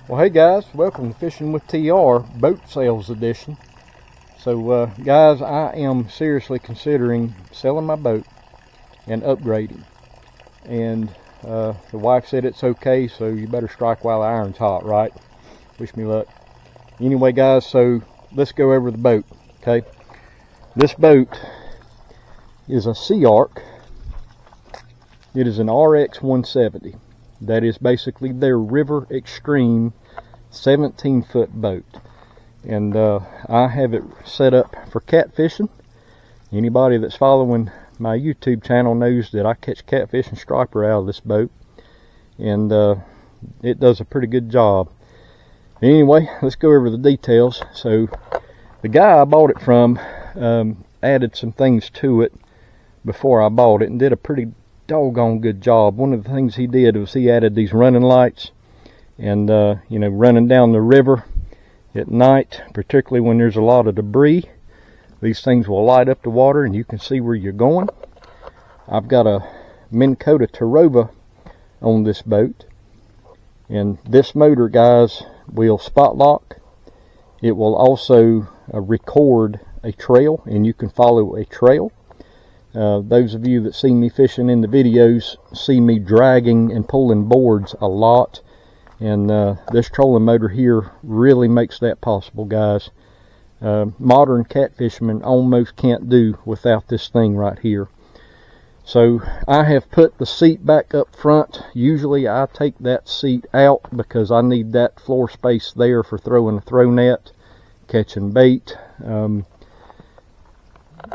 Well, hey guys, welcome to Fishing with TR Boat Sales Edition. So guys, I am seriously considering selling my boat and upgrading. And the wife said it's okay, so you better strike while the iron's hot, right? Wish me luck. Anyway guys, so let's go over the boat, okay? This boat is a Sea Ark. It is an RX 170. That is basically their River Extreme 17-foot boat. And I have it set up for catfishing. Anybody that's following my YouTube channel knows that I catch catfish and striper out of this boat. And it does a pretty good job. Anyway, let's go over the details. So the guy I bought it from added some things to it before I bought it and did a pretty doggone good job. One of the things he did was he added these running lights, and you know, running down the river at night, particularly when there's a lot of debris, these things will light up the water and you can see where you're going. I've got a Minn Kota Terrova on this boat, and this motor, guys, will spot lock. It will also record a trail, and you can follow a trail. Those of you that see me fishing in the videos see me dragging and pulling boards a lot, and this trolling motor here really makes that possible, guys. Modern catfishermen almost can't do without this thing right here. So I have put the seat back up front. Usually I take that seat out because I need that floor space there for throwing a throw net, catching bait.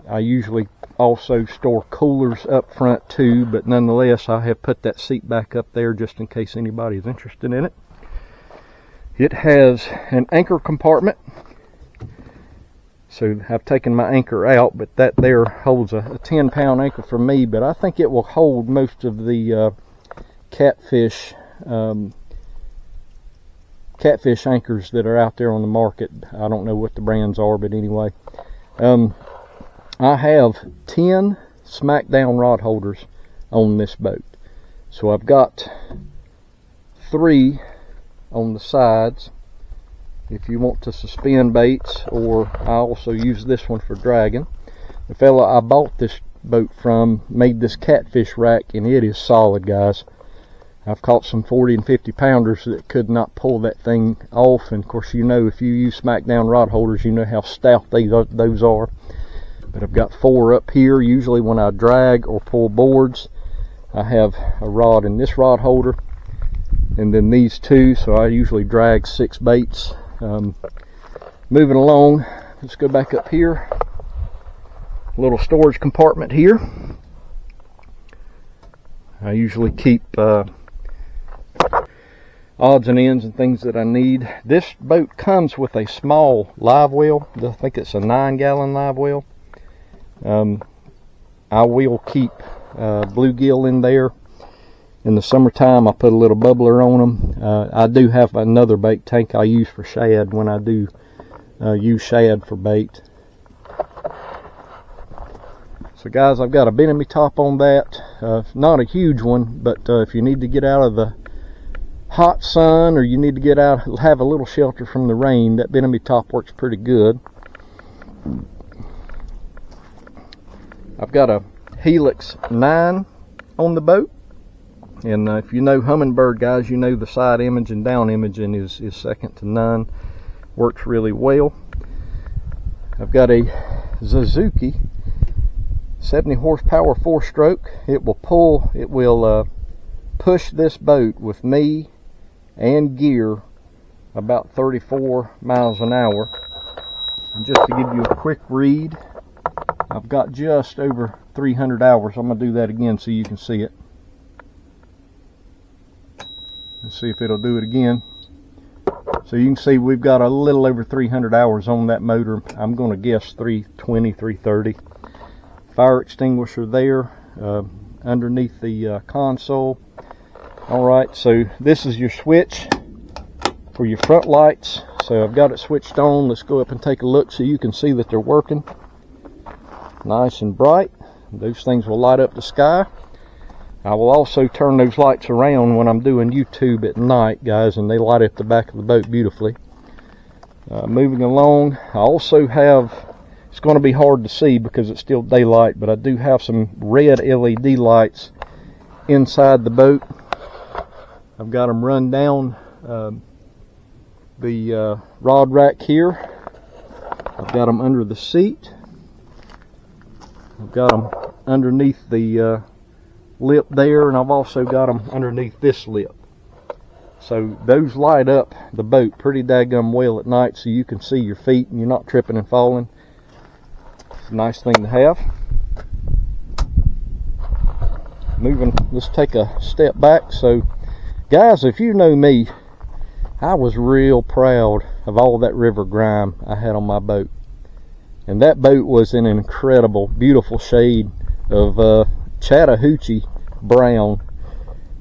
I usually also store coolers up front too, but nonetheless I have put that seat back up there just in case anybody is interested in it. It has an anchor compartment, so I've taken my anchor out, but that there holds a 10-pound anchor for me, but I think it will hold most of the catfish anchors that are out there on the market. I don't know what the brands are, but anyway. I have 10 Smackdown rod holders on this boat. So I've got 3 on the sides if you want to suspend baits, or I also use this one for dragging. The fella I bought this boat from made this catfish rack, and it is solid, guys. I've caught some 40 and 50 pounders that could not pull that thing off, and of course, you know, if you use Smackdown rod holders, you know how stout those are. But I've got 4 up here. Usually when I drag or pull boards, I have a rod in this rod holder, and then these 2, so I usually drag 6 baits. Moving along, let's go back up here. A little storage compartment here. I usually keep odds and ends and things that I need. This boat comes with a small live well. I think it's a 9-gallon live well. I will keep bluegill in there. In the summertime I put a little bubbler on them. I do have another bait tank I use for shad when I do use shad for bait. So guys, I've got a Bimini top on that. Not a huge one, but if you need to get out of the hot sun, or you need to get out, have a little shelter from the rain, that Bimini top works pretty good. I've got a Helix 9 on the boat, and if you know Humminbird, guys, you know the side image and down imaging is second to none. Works really well. I've got a Suzuki 70 horsepower 4-stroke. It will push this boat with me and gear about 34 miles an hour. And just to give you a quick read, I've got just over 300 hours. I'm going to do that again so you can see it. Let's see if it'll do it again. So you can see we've got a little over 300 hours on that motor. I'm going to guess 320, 330. Fire extinguisher there underneath the console. Alright, so this is your switch for your front lights. So I've got it switched on. Let's go up and take a look so you can see that they're working. Nice and bright. Those things will light up the sky. I will also turn those lights around when I'm doing YouTube at night, guys, and they light up the back of the boat beautifully. Moving along, I also have, it's going to be hard to see because it's still daylight, but I do have some red LED lights inside the boat. I've got them run down the rod rack here. I've got them under the seat. I've got them underneath the lip there, and I've also got them underneath this lip. So those light up the boat pretty daggum well at night, so you can see your feet and you're not tripping and falling. It's a nice thing to have. Moving, let's take a step back. So guys, if you know me, I was real proud of all that river grime I had on my boat. And that boat was in an incredible, beautiful shade of Chattahoochee brown.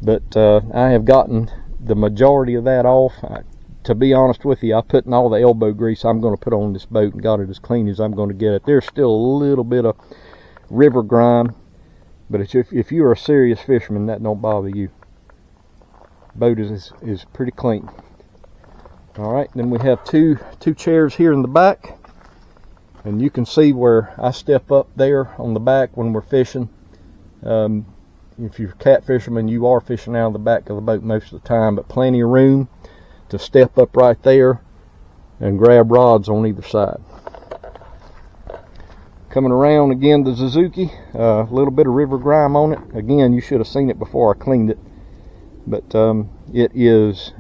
But I have gotten the majority of that off. To be honest with you, I put in all the elbow grease I'm going to put on this boat and got it as clean as I'm going to get it. There's still a little bit of river grime, but if you're a serious fisherman, that don't bother you. Boat is pretty clean. All right, then we have two chairs here in the back, and you can see where I step up there on the back when we're fishing. If you're a cat fisherman, you are fishing out of the back of the boat most of the time, but plenty of room to step up right there and grab rods on either side. Coming around again, the Suzuki, a little bit of river grime on it. Again, you should have seen it before I cleaned it, but it is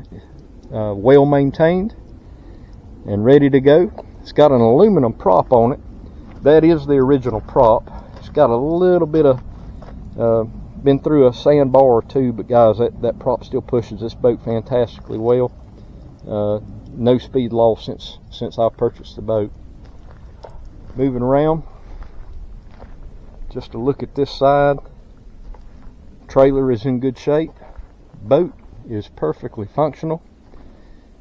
well maintained and ready to go. It's got an aluminum prop on it. That is the original prop. It's got a little bit of been through a sandbar or two, but guys, that prop still pushes this boat fantastically well. No speed loss since I purchased the boat. Moving around, just to look at this side. Trailer is in good shape. Boat is perfectly functional.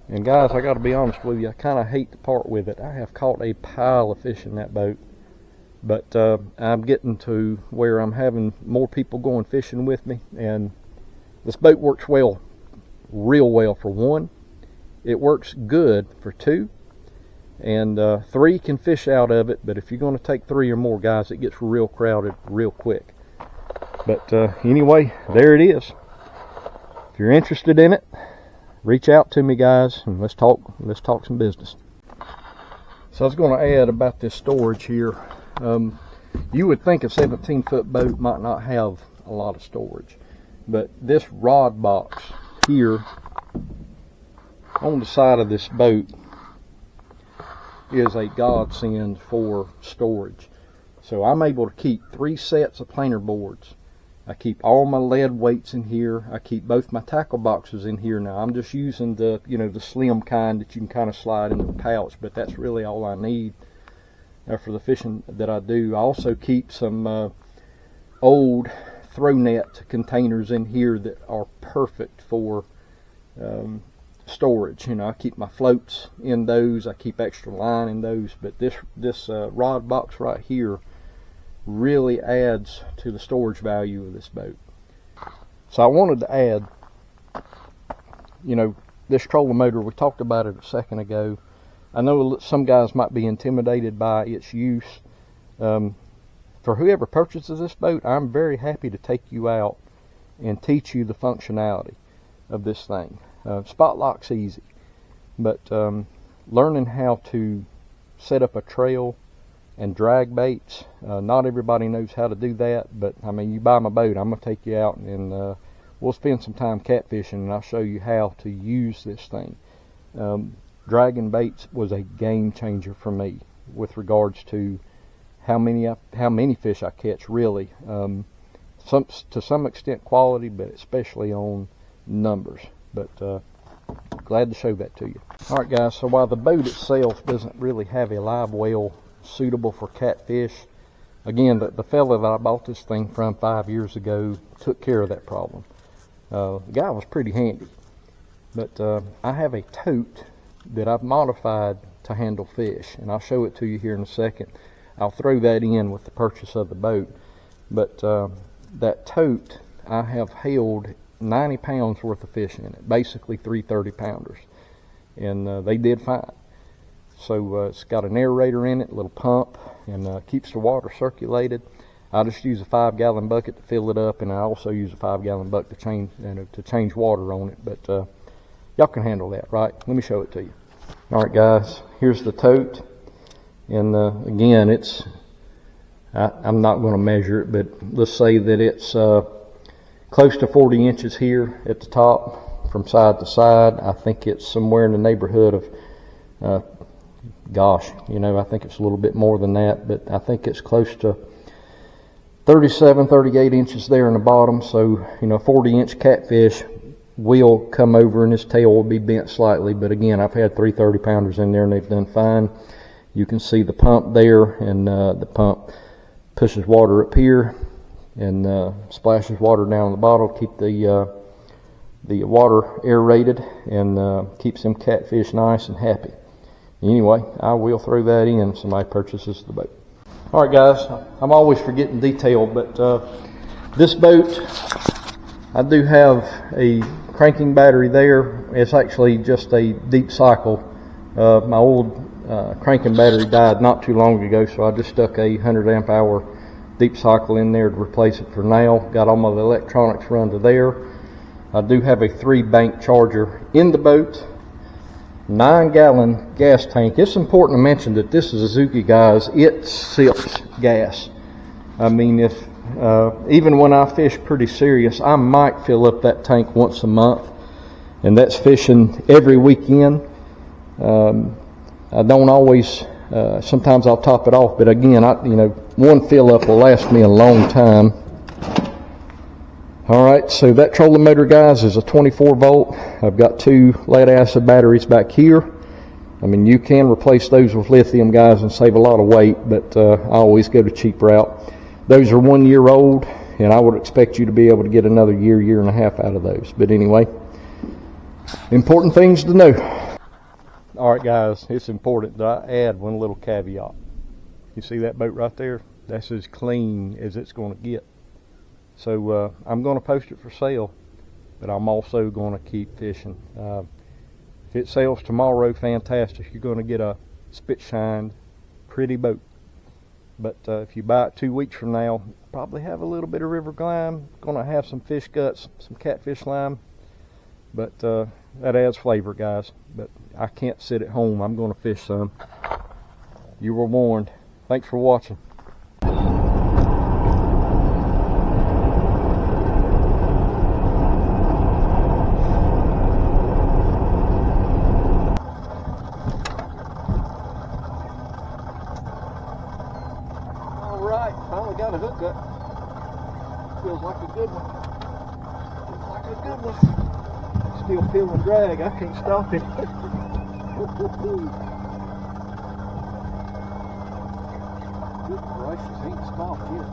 And guys, I got to be honest with you, I kind of hate to part with it. I have caught a pile of fish in that boat. But I'm getting to where I'm having more people going fishing with me, and this boat works well, real well for one. It works good for two, and three can fish out of it, but if you're going to take three or more, guys, it gets real crowded real quick. But anyway, there it is. If you're interested in it, reach out to me, guys, and let's talk some business. So I was going to add about this storage here. You would think a 17-foot boat might not have a lot of storage, but this rod box here on the side of this boat is a godsend for storage. So I'm able to keep 3 sets of planer boards. I keep all my lead weights in here. I keep both my tackle boxes in here. Now I'm just using the the slim kind that you can kind of slide in the pouch, but that's really all I need for the fishing that I do. I also keep some old throw net containers in here that are perfect for storage. I keep my floats in those. I keep extra line in those. But this rod box right here really adds to the storage value of this boat. So I wanted to add, this trolling motor, we talked about it a second ago. I know some guys might be intimidated by its use. For whoever purchases this boat, I'm very happy to take you out and teach you the functionality of this thing. Spot lock's easy, but learning how to set up a trail and drag baits, not everybody knows how to do that, but I mean, you buy my boat, I'm going to take you out and we'll spend some time catfishing, and I'll show you how to use this thing. Dragging baits was a game changer for me with regards to how many fish I catch, really. To some extent quality, but especially on numbers. But glad to show that to you. All right, guys, so while the boat itself doesn't really have a live well suitable for catfish, again, the fella that I bought this thing from 5 years ago took care of that problem. The guy was pretty handy. But I have a tote that I've modified to handle fish, and I'll show it to you here in a second. I'll throw that in with the purchase of the boat. But that tote I have held 90 pounds worth of fish in it, basically 3 30-pounders, and they did fine. So it's got an aerator in it, a little pump, and keeps the water circulated. I just use a 5-gallon bucket to fill it up, and I also use a 5-gallon bucket to change water on it. But y'all can handle that, right? Let me show it to you. All right, guys, here's the tote, and again, I'm not going to measure it, but let's say that it's close to 40 inches here at the top from side to side. I think it's somewhere in the neighborhood of gosh, I think it's a little bit more than that, but I think it's close to 37, 38 inches there in the bottom. So, 40-inch catfish will come over and his tail will be bent slightly. But again, I've had 3 30-pounders in there and they've done fine. You can see the pump there, and the pump pushes water up here and splashes water down in the bottle, keep the water aerated, and keeps them catfish nice and happy. Anyway, I will throw that in if somebody purchases the boat. All right, guys, I'm always forgetting detail, but this boat, I do have a cranking battery there. It's actually just a deep cycle. My old cranking battery died not too long ago, so I just stuck a 100 amp hour deep cycle in there to replace it for now. Got all my electronics run to there. I do have a 3-bank charger in the boat. 9-gallon gas tank. It's important to mention that this is Azuki, guys. It sips gas. I mean, if even when I fish pretty serious, I might fill up that tank once a month, and that's fishing every weekend. I don't always. Sometimes I'll top it off, but again, one fill up will last me a long time. All right, so that trolling motor, guys, is a 24 volt. I've got 2 lead acid batteries back here. I mean, you can replace those with lithium, guys, and save a lot of weight, but I always go the cheap route. Those are 1 year old, and I would expect you to be able to get another year and a half out of those. But anyway, important things to know. All right, guys, it's important that I add one little caveat. You see that boat right there? That's as clean as it's going to get. So I'm going to post it for sale, but I'm also going to keep fishing. If it sells tomorrow, fantastic. You're going to get a spit-shined, pretty boat. But if you buy it 2 weeks from now, probably have a little bit of river glime. Going to have some fish guts, some catfish lime. But that adds flavor, guys. But I can't sit at home. I'm going to fish some. You were warned. Thanks for watching. Finally got a hookup. Feels like a good one. Feels like a good one. Still feeling drag. I can't stop it. Good gracious, he ain't stopped yet.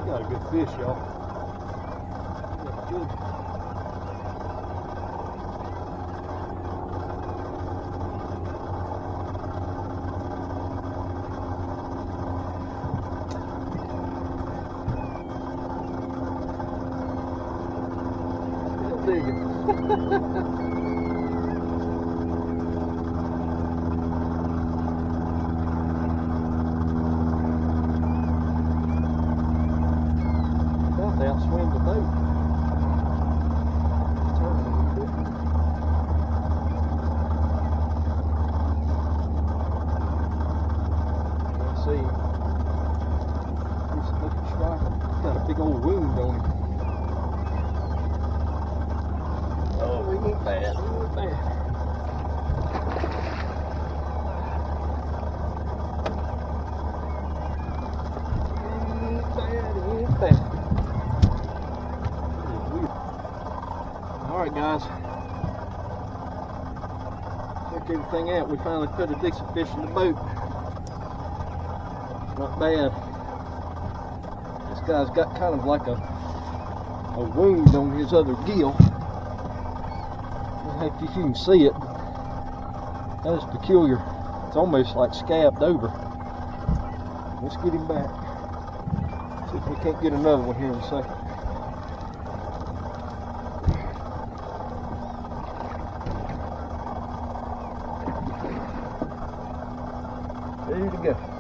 Got a good fish, y'all. Good. Still digging. Outswim the boat. Let's see. Here's a looking striker. He's got a big old wound on him. Oh, he ain't bad. He ain't bad. He ain't bad. Alright, guys, check everything out. We finally put a decent fish in the boat. Not bad. This guy's got kind of like a wound on his other gill. I don't know if you can see it. That is peculiar. It's almost like scabbed over. Let's get him back. See if we can't get another one here in a second. Ready to go.